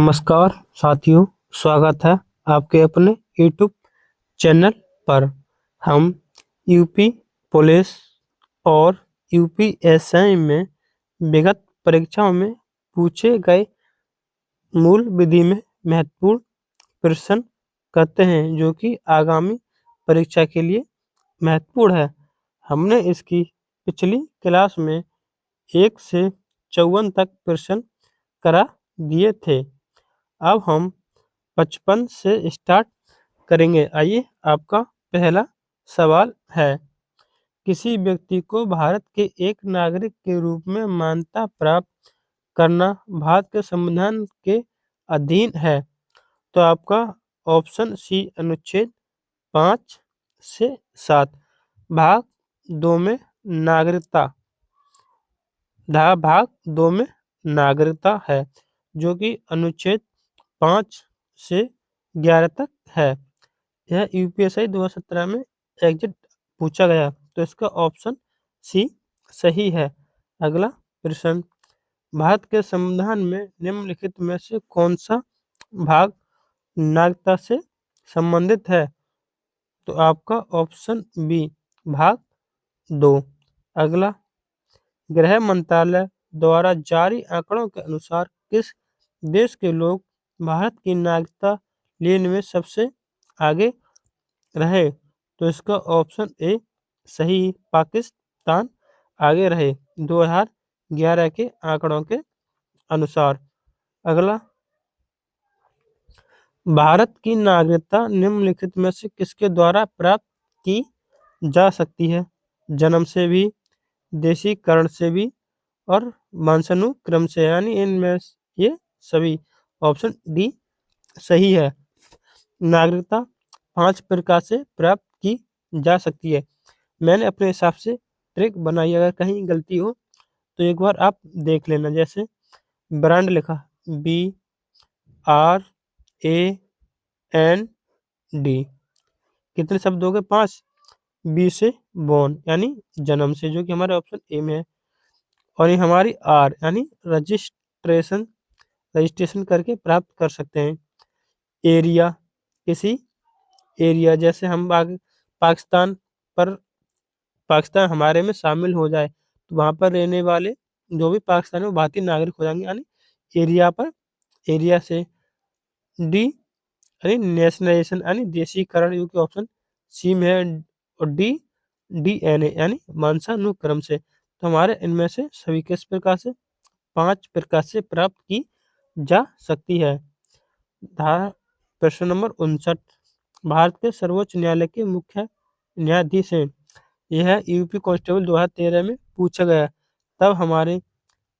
नमस्कार साथियों, स्वागत है आपके अपने यूट्यूब चैनल पर। हम यूपी पुलिस और यूपीएससी में विगत परीक्षाओं में पूछे गए मूल विधि में महत्वपूर्ण प्रश्न करते हैं जो कि आगामी परीक्षा के लिए महत्वपूर्ण है। हमने इसकी पिछली क्लास में 1 से 54 तक प्रश्न करा दिए थे। अब हम 55 से स्टार्ट करेंगे। आइए, आपका पहला सवाल है, किसी व्यक्ति को भारत के एक नागरिक के रूप में मान्यता प्राप्त करना भारत के संविधान के अधीन है। तो आपका ऑप्शन सी अनुच्छेद 5 से 7 भाग 2 में नागरिकता भाग 2 में नागरिकता है, जो कि अनुच्छेद 5 से 11 तक है। यह यूपीएससी 2017 में एग्जिट पूछा गया, तो इसका ऑप्शन सी सही है। अगला प्रश्न, भारत के संविधान में निम्नलिखित में से कौन सा भाग नागरिकता से संबंधित है? तो आपका ऑप्शन बी भाग 2। अगला, गृह मंत्रालय द्वारा जारी आंकड़ों के अनुसार किस देश के लोग भारत की नागरिकता लेने में सबसे आगे रहे? तो इसका ऑप्शन ए सही, पाकिस्तान आगे रहे 2011 के आंकड़ों के अनुसार। अगला, भारत की नागरिकता निम्नलिखित में से किसके द्वारा प्राप्त की जा सकती है? जन्म से भी, देशीकरण से भी और वंशानुक्रम से, यानी इनमें ये सभी। ऑप्शन डी सही है। नागरिकता 5 प्रकार से प्राप्त की जा सकती है। मैंने अपने हिसाब से ट्रिक बनाई, अगर कहीं गलती हो तो एक बार आप देख लेना। जैसे ब्रांड लिखा BRAND, कितने शब्द हो गए? 5। बी से बॉर्न यानी जन्म से, जो कि हमारे ऑप्शन ए में है। और ये हमारी आर यानी रजिस्ट्रेशन करके प्राप्त कर सकते हैं। एरिया, किसी एरिया, जैसे हम पाकिस्तान हमारे में शामिल हो जाए तो वहाँ पर रहने वाले जो भी पाकिस्तानी वो भारतीय नागरिक हो जाएंगे, यानी एरिया से। डी यानी नेशनलाइजेशन यानी देशीकरण, जो कि ऑप्शन सी में है। और DNA यानी वंशानुक्रम से। तो हमारे इनमें से सभी किस प्रकार से? 5 प्रकार से प्राप्त की जा सकती है। धारा प्रश्न नंबर 59, भारत के सर्वोच्च न्यायालय के मुख्य न्यायाधीश हैं। यह यूपी कांस्टेबल 2013 में पूछा गया। तब हमारे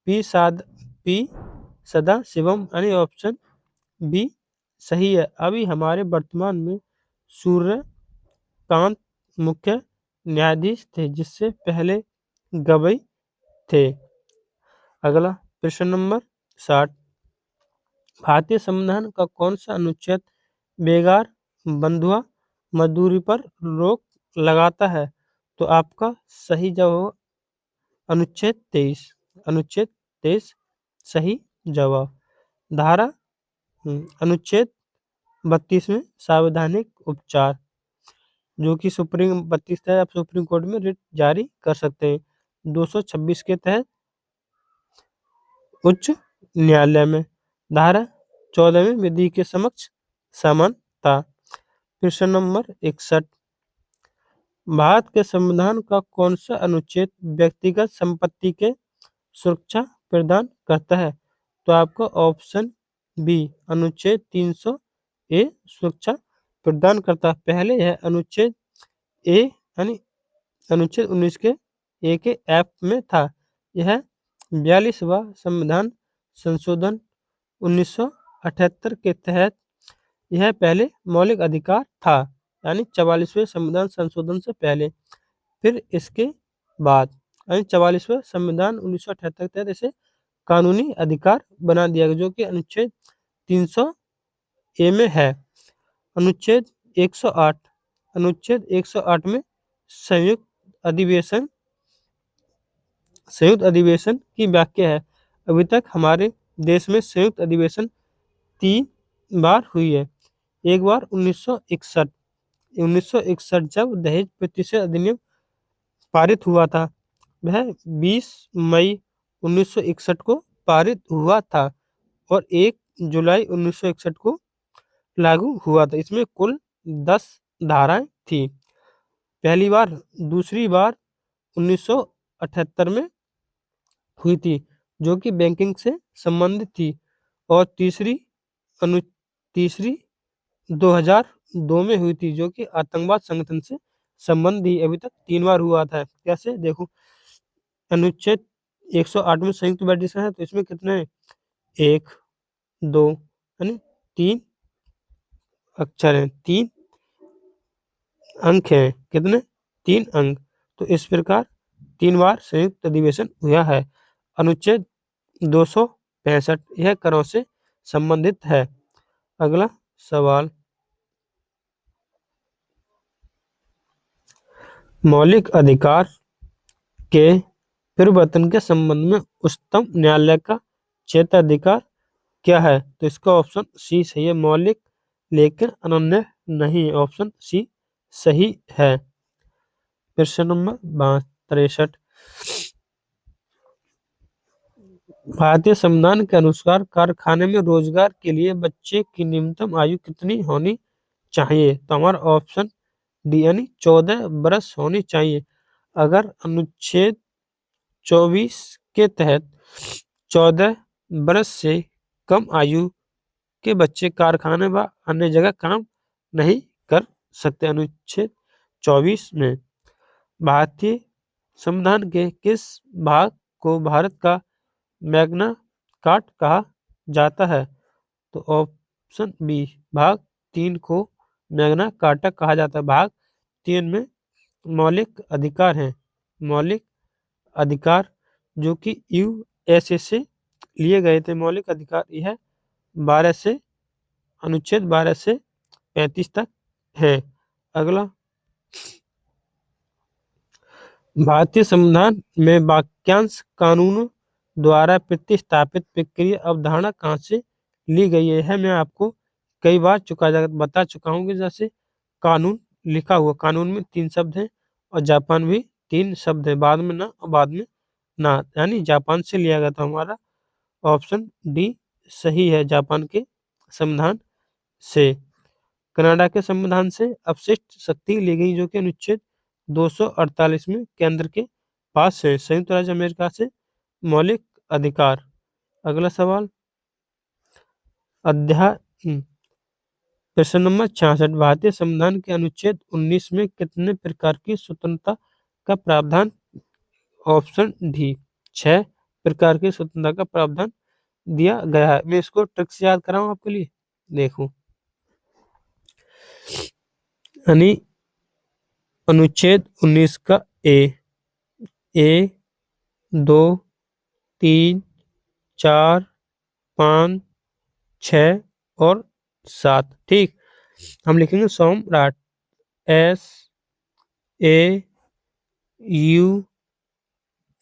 पी सदा शिवम यानी ऑप्शन बी सही है। अभी हमारे वर्तमान में सूर्यकांत मुख्य न्यायाधीश थे, जिससे पहले गवई थे। अगला प्रश्न नंबर 60, भारतीय संविधान का कौन सा अनुच्छेद बेगार बंधुआ मजदूरी पर रोक लगाता है? तो आपका सही जवाब अनुच्छेद 23 सही जवाब। धारा अनुच्छेद 32 में संवैधानिक उपचार, जो कि 32 है, आप सुप्रीम कोर्ट में रिट जारी कर सकते हैं। 226 के तहत उच्च न्यायालय में। धारा 14 में विधि के समक्ष समानता। प्रश्न नंबर 61, भारत के संविधान का कौन सा अनुच्छेद व्यक्तिगत संपत्ति के सुरक्षा प्रदान करता है? तो आपका ऑप्शन बी अनुच्छेद 300A सुरक्षा प्रदान करता है। पहले यह अनुच्छेद ए यानी अनुच्छेद 19 के ए के एफ में था। यह 42वां संविधान संशोधन 1978 के तहत यह पहले मौलिक अधिकार था, यानी 44वें संविधान संशोधन से पहले। फिर इसके बाद यानी 44वें संविधान 1978 के तहत इसे कानूनी अधिकार बना दिया गया, जो कि अनुच्छेद 300A में है। अनुच्छेद 108 में संयुक्त अधिवेशन की व्याख्या है। अभी तक हमारे देश में संयुक्त अधिवेशन 3 बार हुई है। एक बार 1961 जब दहेज प्रतिशत अधिनियम पारित हुआ था। वह 20 मई 1961 को पारित हुआ था और 1 जुलाई 1961 को लागू हुआ था। इसमें कुल 10 धाराएं थी। पहली बार दूसरी बार 1978 में हुई थी, जो कि बैंकिंग से संबंधित थी, और अनु तीसरी 2002 में हुई थी, जो कि आतंकवाद संगठन से संबंधी। अभी तक 3 बार हुआ था। कैसे देखो, अनुच्छेद 108 में संयुक्त बैठक है, तो इसमें कितने 1 2 यानी 3 अक्षर हैं, 3 अंक हैं। कितने 3 अंक। तो इस प्रकार 3 बार संयुक्त अधिवेशन हुआ है। अनुच्छेद 265 यह करों से संबंधित है। अगला सवाल, मौलिक अधिकार के परिवर्तन के संबंध में उच्चतम न्यायालय का क्षेत्राधिकार क्या है? तो इसका ऑप्शन सी सही है, मौलिक लेकिन अनन्य नहीं। ऑप्शन सी सही है। प्रश्न नंबर 63, भारतीय संविधान के अनुसार कारखाने में रोजगार के लिए बच्चे की न्यूनतम आयु कितनी होनी चाहिए? तो हमारा ऑप्शन डी यानी 14 वर्ष होनी चाहिए। अगर अनुच्छेद 24 के तहत 14 वर्ष से कम आयु के बच्चे कारखाने व अन्य जगह काम नहीं कर सकते। अनुच्छेद 24 में भारतीय संविधान के किस भाग को भारत का मैग्ना कार्टा कहा जाता है? तो ऑप्शन बी भाग 3 को मैग्ना कार्टा कहा जाता है। भाग 3 में मौलिक अधिकार हैं। मौलिक अधिकार जो कि यूएसए से लिए गए थे। मौलिक अधिकार यह 12 से अनुच्छेद 12 से 35 तक है। अगला, भारतीय संविधान में वाक्यांश कानून द्वारा प्रतिस्थापित प्रक्रिया अवधारणा कहाँ से ली गई है? मैं आपको कई बार बता चुका हूँ कि जैसे कानून लिखा हुआ, कानून में 3 शब्द हैं और जापान भी 3 शब्द है, बाद में ना और बाद में ना, यानी जापान से लिया गया था। हमारा ऑप्शन डी सही है, जापान के संविधान से। कनाडा के संविधान से अपशिष्ट शक्ति ली गई, जो कि अनुच्छेद 248 में केंद्र के पास है। संयुक्त राज्य अमेरिका से मौलिक अधिकार। अगला सवाल, अध्याय प्रश्न नंबर 66, भारतीय संविधान के अनुच्छेद 19 में कितने प्रकार की स्वतंत्रता का प्रावधान? ऑप्शन डी 6 प्रकार की स्वतंत्रता का प्रावधान दिया गया है। मैं इसको ट्रिक से याद कराऊं आपके लिए, देखो, यानी अनुच्छेद 19 का ए 2 3 4 5 6 और 7। ठीक, हम लिखेंगे सम्राट S A U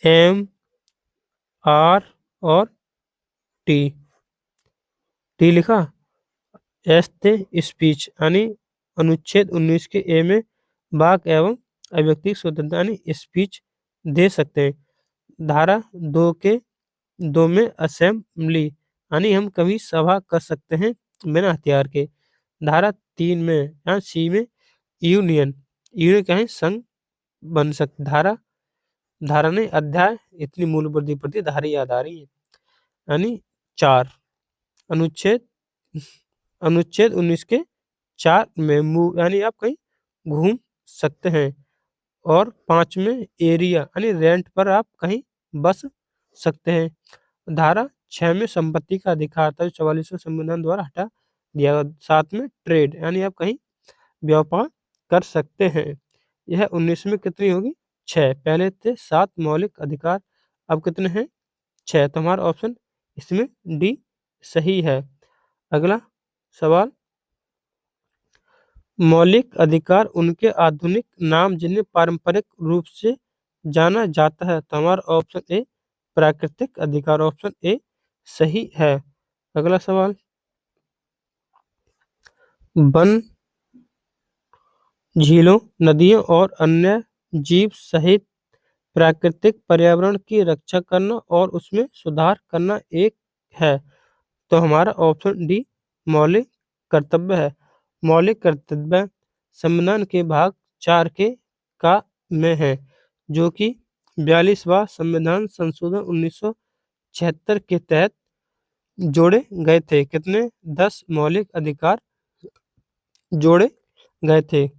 M R और टी। टी लिखा, एस थे स्पीच, यानी अनुच्छेद 19 के ए में वाक एवं अभिव्यक्ति स्वतंत्रता यानी स्पीच दे सकते हैं। धारा 2 के 2 में असेंबली, यानी हम कभी सभा कर सकते हैं बिना हथियार के। धारा 3 में या सी में यूनियन कहें संघ बन सकते। धारा ने अध्याय इतनी मूल वृद्धि प्रति धारा याद आ रही है, यानी 4 अनुच्छेद 19 के 4 में मूव, यानी आप कहीं घूम सकते हैं। और 5 में एरिया, यानी रेंट पर आप कहीं बस सकते हैं। धारा 6 में संपत्ति का अधिकार था, जो 44वें संविधान द्वारा हटा दिया गया। 7 में ट्रेड, यानी आप कहीं व्यापार कर सकते हैं। यह 19 में कितनी होगी? 6। पहले थे 7 मौलिक अधिकार, अब कितने हैं? 6। तो हमारा ऑप्शन इसमें डी सही है। अगला सवाल, मौलिक अधिकार उनके आधुनिक नाम जिन्हें पारंपरिक रूप से जाना जाता है। तो हमारा ऑप्शन ए प्राकृतिक अधिकार, ऑप्शन ए सही है। अगला सवाल, वन, झीलों, नदियों और अन्य जीव सहित प्राकृतिक पर्यावरण की रक्षा करना और उसमें सुधार करना एक है। तो हमारा ऑप्शन डी मौलिक कर्तव्य है। मौलिक कर्तव्य संविधान के भाग 4 के का में है, जो कि 42वां संविधान संशोधन 1976 के तहत जोड़े गए थे। कितने? 10 मौलिक अधिकार जोड़े गए थे।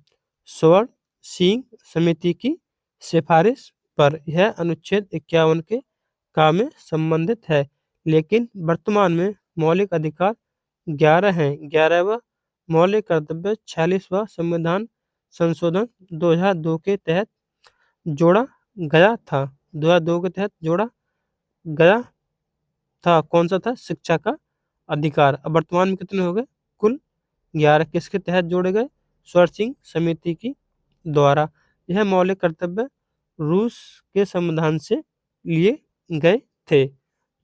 स्वर्ण सिंह समिति की सिफारिश पर यह अनुच्छेद 51 के का में संबंधित है, लेकिन वर्तमान में मौलिक अधिकार 11 हैं। 11वां मौलिक कर्तव्य 46वां संविधान संशोधन 2002 के तहत जोड़ा गया था। 2002 के तहत जोड़ा गया था। कौन सा था? शिक्षा का अधिकार। अब वर्तमान में कितने हो गए? कुल 11। किसके तहत जोड़े गए? स्वर्ण सिंह समिति की द्वारा। यह मौलिक कर्तव्य रूस के संविधान से लिए गए थे।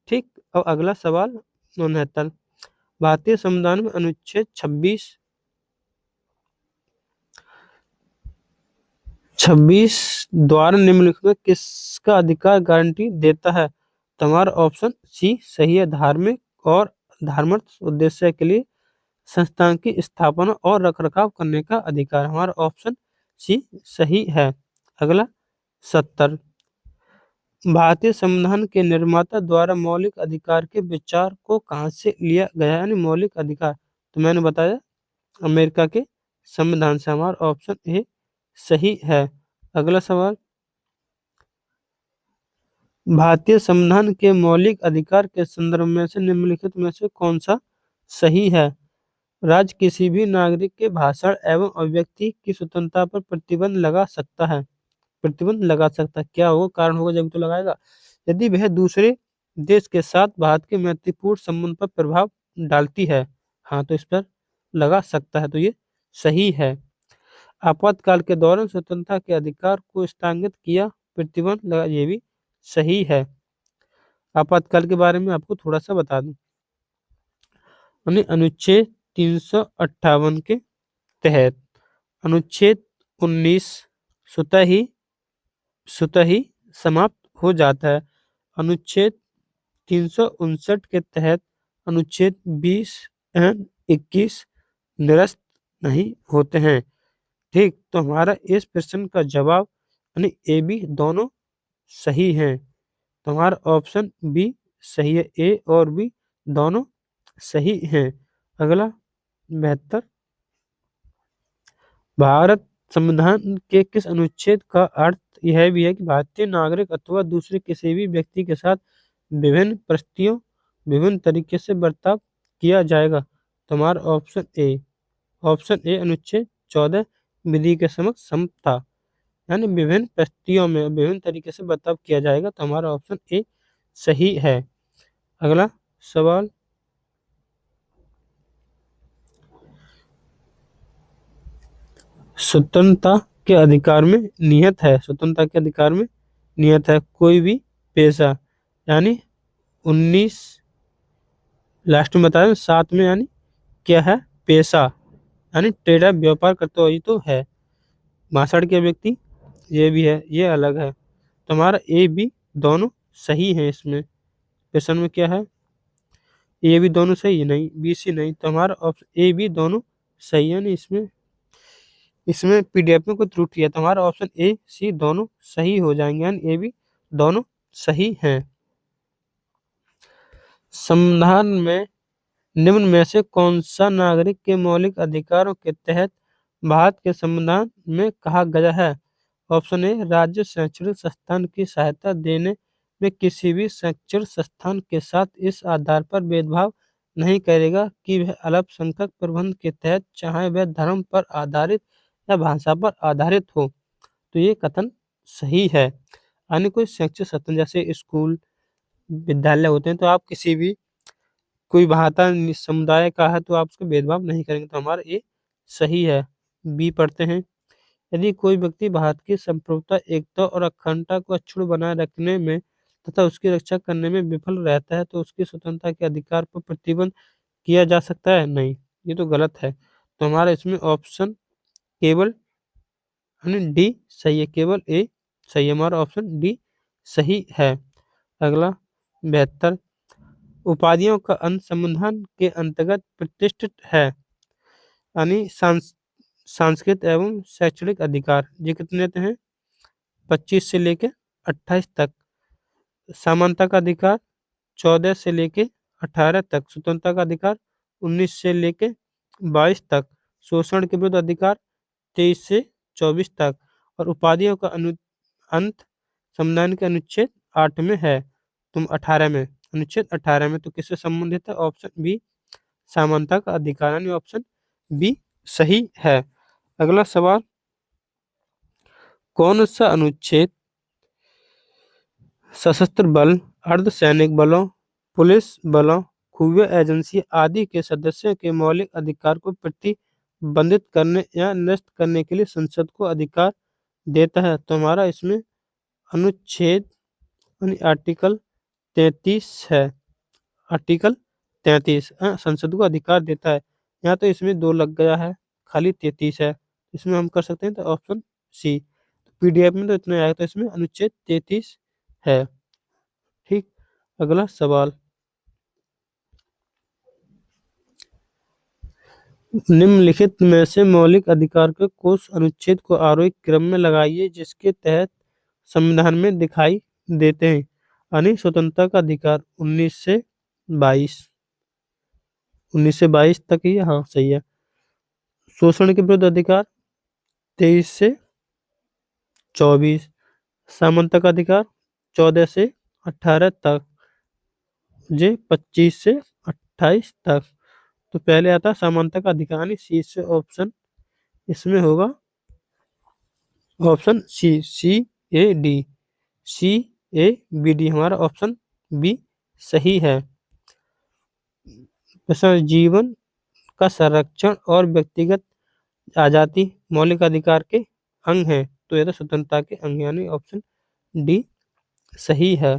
ठीक। अब अगला सवाल 69। भारतीय संविधान में अनुच्छेद 26 द्वारा निम्नलिखित में किसका अधिकार गारंटी देता है? तो हमारा ऑप्शन सी सही है। धार्मिक और धर्मार्थ उद्देश्य के लिए संस्थान की स्थापना और रखरखाव करने का अधिकार। हमारा ऑप्शन सी सही है। अगला 70। भारतीय संविधान के निर्माता द्वारा मौलिक अधिकार के विचार को कहाँ से लिया गया? यानी मौलिक अधिकार तो मैंने बताया अमेरिका के संविधान से। हमारा ऑप्शन ए सही है। अगला सवाल, भारतीय संविधान के मौलिक अधिकार के संदर्भ में से निम्नलिखित में से कौन सा सही है? राज्य किसी भी नागरिक के भाषण एवं अभिव्यक्ति की स्वतंत्रता पर प्रतिबंध लगा सकता है। प्रतिबंध लगा सकता है। क्या होगा? कारण होगा जब तो लगाएगा। यदि वह दूसरे देश के साथ भारत के मैत्रीपूर्ण संबंध पर प्रभाव डालती है। हाँ, तो इस पर लगा सकता है, तो ये सही है। आपातकाल के दौरान स्वतंत्रता के अधिकार को स्थगित किया प्रतिबंध लगा, ये भी सही है। आपातकाल के बारे में आपको थोड़ा सा बता दूं। अनुच्छेद 358 के तहत अनुच्छेद 19 स्वतः ही समाप्त हो जाता है। अनुच्छेद 359 के तहत अनुच्छेद 20 एवं 21 निरस्त नहीं होते हैं। ठीक। तो हमारा इस प्रश्न का जवाब यानी ए बी दोनों सही हैं। तो हमारा ऑप्शन बी सही है। ए और बी दोनों सही हैं। अगला 72। भारत संविधान के किस अनुच्छेद का अर्थ यह भी है कि भारतीय नागरिक अथवा दूसरे किसी भी व्यक्ति के साथ विभिन्न परिस्थितियों विभिन्न तरीके से बर्ताव किया जाएगा? तो हमारा ऑप्शन ए अनुच्छेद 14 विधि के समक्ष समता, यानी विभिन्न परिस्थितियों में विभिन्न तरीके से बर्ताव किया जाएगा। तो हमारा ऑप्शन ए सही है। अगला सवाल, स्वतंत्रता के अधिकार में निहित है। स्वतंत्रता के अधिकार में निहित है कोई भी पेशा, यानी 19 लास्ट में बताया 7 में, यानी क्या है? पेशा, यानी ट्रेड है, व्यापार करते हुए तो है। भाषण के व्यक्ति ये भी है, ये अलग है। तो हमारा ए बी दोनों सही है। इसमें क्वेश्चन में क्या है? ए बी दोनों सही है, नहीं बी सी नहीं। तो हमारा ऑप्शन ए बी दोनों सही है। नहीं, इसमें पीडीएफ में कोई त्रुटि है। तो हमारा ऑप्शन ए सी दोनों सही हो जाएंगे, यानी ए बी दोनों सही हैं। संविधान में निम्न में से कौन सा नागरिक के मौलिक अधिकारों के तहत भारत के संविधान में कहा गया है? ऑप्शन ए, राज्य शैक्षणिक संस्थान की सहायता देने में किसी भी शैक्षणिक संस्थान के साथ इस आधार पर भेदभाव नहीं करेगा कि वह अल्पसंख्यक प्रबंध के तहत चाहे वह धर्म पर आधारित या भाषा पर आधारित हो। तो ये कथन सही है। यानी कोई शैक्षिक संस्थान जैसे स्कूल विद्यालय होते हैं, तो आप किसी भी कोई भाषा समुदाय का है तो आप उसको भेदभाव नहीं करेंगे। तो हमारा ये सही है। बी पढ़ते हैं। यदि कोई व्यक्ति भारत की संप्रभुता, एकता और अखंडता को अक्षुण्ण बनाए रखने में तथा उसकी रक्षा करने में विफल रहता है तो उसकी स्वतंत्रता के अधिकार पर प्रतिबंध किया जा सकता है? नहीं, ये तो गलत है। तो हमारा इसमें ऑप्शन केवल डी सही है, केवल ए सही है, हमारा ऑप्शन डी सही है। अगला 72, उपाधियों का अंत संविधान के अंतर्गत प्रतिष्ठित है, यानी सांस्कृतिक एवं शैक्षणिक अधिकार। ये कितने हैं? 25 से लेके 28 तक। समानता का अधिकार 14 से लेके 18 तक। स्वतंत्रता का अधिकार 19 से लेके 22 तक। शोषण के विरुद्ध अधिकार 23 से 24 तक। और उपाधियों का अंत संविधान के अनुच्छेद 8 में है, तुम 18 में, अनुच्छेद 18 में। तो किससे संबंधित है? ऑप्शन बी, समानता का अधिकार, यानी ऑप्शन बी सही है। अगला सवाल, कौन सा अनुच्छेद सशस्त्र बल, अर्धसैनिक बलों, पुलिस बलों, खुफिया एजेंसी आदि के सदस्यों के मौलिक अधिकार को प्रतिबंधित करने या नष्ट करने के लिए संसद को अधिकार देता है? तो हमारा इसमें अनुच्छेद आर्टिकल 33 है। आर्टिकल 33 संसद को अधिकार देता है। यहाँ तो इसमें 2 लग गया है, खाली 33 है, इसमें हम कर सकते हैं तो ऑप्शन सी। पीडीएफ में तो इतना आया, तो इसमें अनुच्छेद 33 है। ठीक। अगला सवाल, निम्नलिखित में से मौलिक अधिकार के कुछ अनुच्छेद को आरोही क्रम में लगाइए जिसके तहत संविधान में दिखाई देते हैं। यानी स्वतंत्रता का अधिकार 19 से 22 तक ही, हाँ सही है। शोषण के विरुद्ध अधिकार 23 से 24। समानता का अधिकार 14 से 18 तक। जे 25 से 28 तक। तो पहले आता समानता का अधिकार, यानी सी से ऑप्शन इसमें होगा ऑप्शन सी, CAD हमारा ऑप्शन बी सही है। जीवन का संरक्षण और व्यक्तिगत आजादी मौलिक अधिकार के अंग है, तो यह तो स्वतंत्रता के अंग, यानी ऑप्शन डी सही है।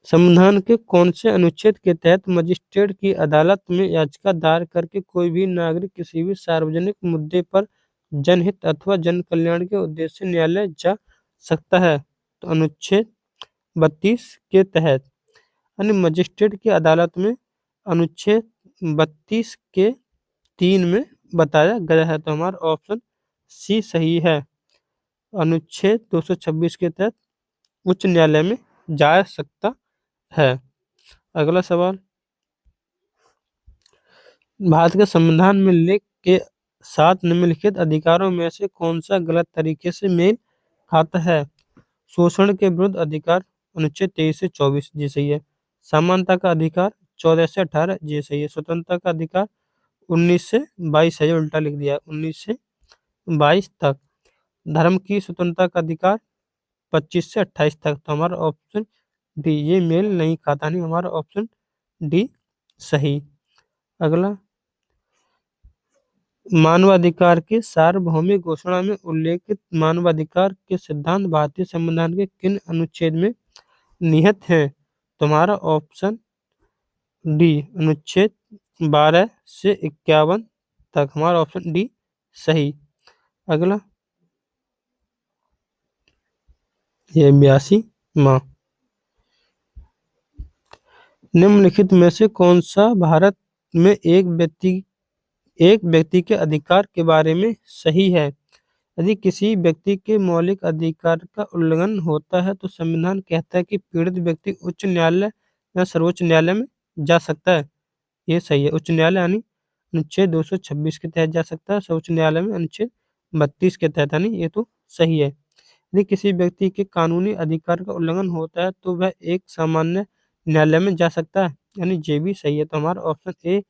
संविधान के कौन से अनुच्छेद के तहत मजिस्ट्रेट की अदालत में याचिका दायर करके कोई भी नागरिक किसी भी सार्वजनिक मुद्दे पर जनहित अथवा जन कल्याण के उद्देश्य से न्यायालय जा सकता है? तो अनुच्छेद 32 के तहत, यानी मजिस्ट्रेट की अदालत में अनुच्छेद 32 के 3 में बताया गया है, तो हमारा ऑप्शन सी सही है। अनुच्छेद 226 के तहत उच्च न्यायालय में जा सकता है। अगला सवाल, भारत के संविधान में लेख के साथ निम्नलिखित अधिकारों में से कौन सा गलत तरीके से मेल खाता है? शोषण के विरुद्ध अधिकार अनुच्छेद 23 से 24, जी सही है। समानता का अधिकार 14 से 18, जी सही है। स्वतंत्रता का अधिकार 19 से 22 है, उल्टा लिख दिया, 19 से 22 तक। धर्म की स्वतंत्रता का अधिकार 25 से 28 तक। तो हमारा ऑप्शन डी, ये मेल नहीं खाता, नहीं, हमारा ऑप्शन डी सही। अगला, मानवाधिकार की सार्वभौमिक घोषणा में उल्लेखित मानवाधिकार के सिद्धांत भारतीय संविधान के किन अनुच्छेद में निहित हैं? तुम्हारा ऑप्शन डी, अनुच्छेद 12 से 51 तक, हमारा ऑप्शन डी सही। अगला, ये 82वां, निम्नलिखित में से कौन सा भारत में एक व्यक्ति के अधिकार के बारे में सही है? यदि किसी व्यक्ति के मौलिक अधिकार का उल्लंघन होता है तो संविधान कहता है कि पीड़ित व्यक्ति उच्च न्यायालय या सर्वोच्च न्यायालय में जा सकता है। ये सही है। उच्च न्यायालय यानी अनुच्छेद 226 के तहत जा सकता है, सर्वोच्च न्यायालय में अनुच्छेद 32 के तहत, यानी ये तो सही है। यदि किसी व्यक्ति के कानूनी अधिकार का उल्लंघन होता है तो वह एक सामान्य न्यायालय में जा सकता है, यानी जे भी सही है। तो हमारा ऑप्शन ए,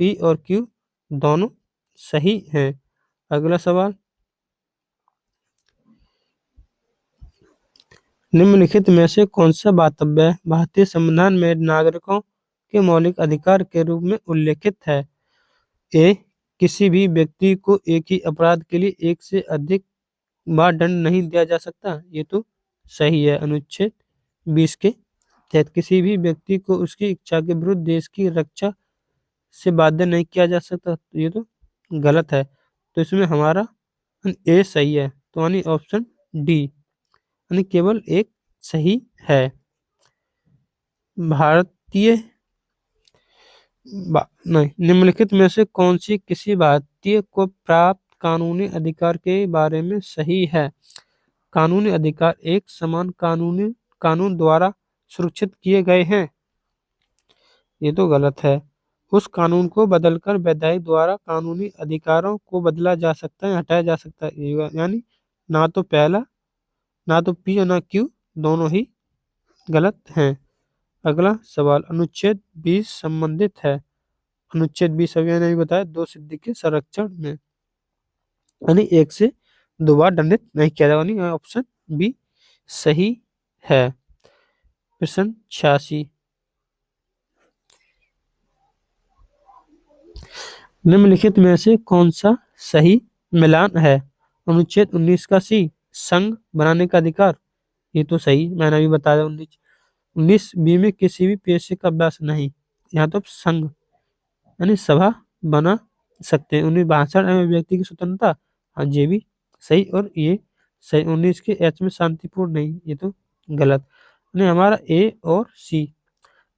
पी और क्यू दोनों सही है। अगला सवाल, निम्नलिखित में से कौन सा वास्तव्य भारतीय संविधान में नागरिकों के मौलिक अधिकार के रूप में उल्लेखित है? ए, किसी भी व्यक्ति को एक ही अपराध के लिए एक से अधिक बार दंड नहीं दिया जा सकता, ये तो सही है। अनुच्छेद 20 के तहत किसी भी व्यक्ति को उसकी इच्छा के विरुद्ध देश की रक्षा से बाध्य नहीं किया जा सकता, तो ये तो गलत है। तो इसमें हमारा ए सही है, तो यानी ऑप्शन डी यानी केवल एक सही है। भारतीय नहीं, निम्नलिखित में से कौन सी किसी भारतीय को प्राप्त कानूनी अधिकार के बारे में सही है? कानूनी अधिकार एक समान कानून द्वारा सुरक्षित किए गए हैं, ये तो गलत है। उस कानून को बदलकर वैधानिक द्वारा कानूनी अधिकारों को बदला जा सकता है, हटाया जा सकता है, यानी ना तो पहला, ना तो पी और ना क्यू, दोनों ही गलत हैं। अगला सवाल, अनुच्छेद 20 संबंधित है। अनुच्छेद 20 अभी मैंने बताया, दो सिद्धि के संरक्षण में, यानी एक से दो बार दंडित नहीं किया जाएगा, यानी ऑप्शन बी सही है। प्रश्न 86, निम्नलिखित में से कौन सा सही मिलान है? अनुच्छेद 19 का सी, संघ बनाने का अधिकार, ये तो सही, मैंने अभी बताया। 19 बी में किसी भी पेशे का अभ्यास नहीं, यहाँ तो संघ यानी सभा बना सकते हैं। 1962 में व्यक्ति की स्वतंत्रता, हाँ ये भी सही और ये सही। 19 के एच में शांतिपूर्ण नहीं, ये तो गलत, यानी हमारा ए और सी।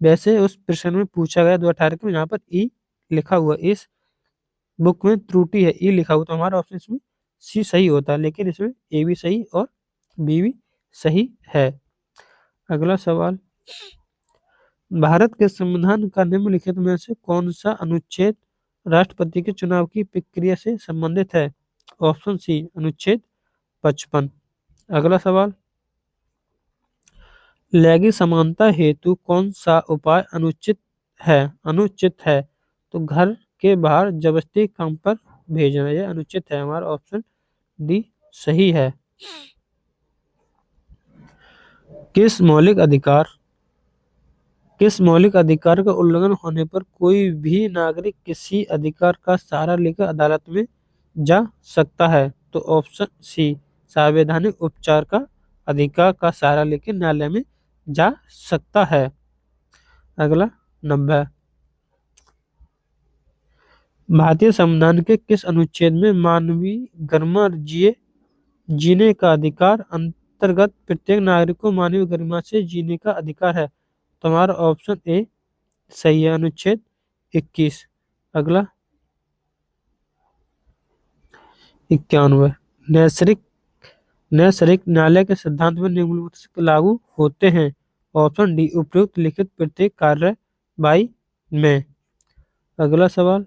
वैसे उस प्रश्न में पूछा गया 2018 में, यहाँ पर ई लिखा हुआ, इस बुक में त्रुटि है, ई लिखा हुआ, तो हमारा ऑप्शन इसमें सी सही होता है, लेकिन इसमें ए भी सही और बी भी सही है। अगला सवाल, भारत के संविधान का निम्नलिखित में से कौन सा अनुच्छेद राष्ट्रपति के चुनाव की प्रक्रिया से संबंधित है? ऑप्शन सी अनुच्छेद 55। अगला सवाल, लैंगिक समानता हेतु कौन सा उपाय अनुचित है? तो घर के बाहर जबरदस्ती काम पर भेजना, यह अनुचित है, हमारा ऑप्शन डी सही है। किस मौलिक अधिकार का उल्लंघन होने पर कोई भी नागरिक किसी अधिकार का सहारा लेकर अदालत में जा सकता है? तो ऑप्शन सी संवैधानिक उपचार का अधिकार का सहारा लेकर न्यायालय में जा सकता है। अगला 90, भारतीय संविधान के किस अनुच्छेद में मानवीय गरिमा जीने का अधिकार अंतर्गत प्रत्येक नागरिक को मानवीय गरिमा से जीने का अधिकार है? तो हमारा ऑप्शन ए सही है, अनुच्छेद 21। अगला 91, नैसर्गिक न्यायालय के सिद्धांत में निम्नलिखित से लागू होते हैं? ऑप्शन डी उपयुक्त लिखित प्रत्येक कार्यवाही में। अगला सवाल,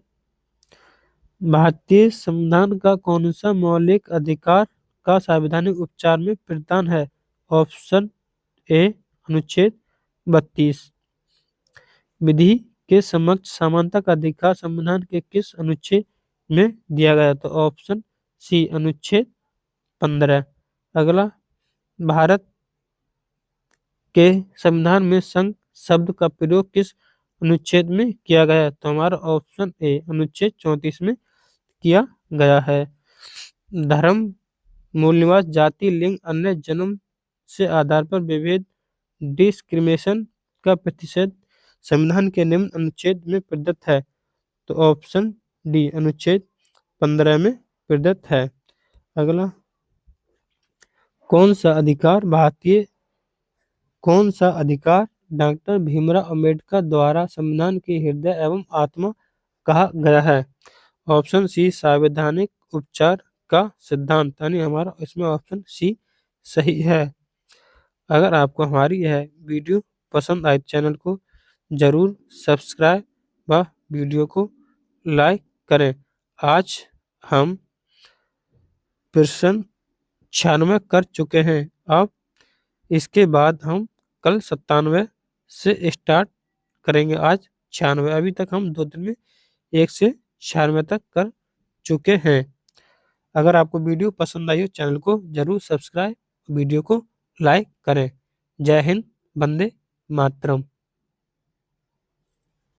भारतीय संविधान का कौन सा मौलिक अधिकार का संवैधानिक उपचार में प्रदान है? ऑप्शन ए अनुच्छेद 32। विधि के समक्ष समानता का अधिकार संविधान के किस अनुच्छेद में दिया गया? तो ऑप्शन सी अनुच्छेद 15। अगला, भारत के संविधान में संघ शब्द का प्रयोग किस अनुच्छेद में किया गया है? तो हमारा ऑप्शन ए अनुच्छेद 34 में किया गया है। धर्म, मूल निवास, जाति, लिंग, अन्य जन्म से आधार पर विभेद, डिस्क्रिमिनेशन का प्रतिषेध संविधान के निम्न अनुच्छेद में प्रदत्त है? तो ऑप्शन डी अनुच्छेद 15 में प्रदत्त है। अगला, कौन सा अधिकार डॉक्टर भीमराव अंबेडकर द्वारा संविधान के हृदय एवं आत्मा कहा गया है? ऑप्शन सी संवैधानिक उपचार का सिद्धांत, यानी हमारा इसमें ऑप्शन सी सही है। अगर आपको हमारी यह वीडियो पसंद आए, चैनल को जरूर सब्सक्राइब व वीडियो को लाइक करें। आज हम प्रश्न 96 कर चुके हैं, अब इसके बाद हम कल 97 से स्टार्ट करेंगे। आज 96, अभी तक हम 2 दिन में 1 से 96 तक कर चुके हैं। अगर आपको वीडियो पसंद आई हो, चैनल को जरूर सब्सक्राइब, वीडियो को लाइक करें। जय हिंद, वंदे मातरम।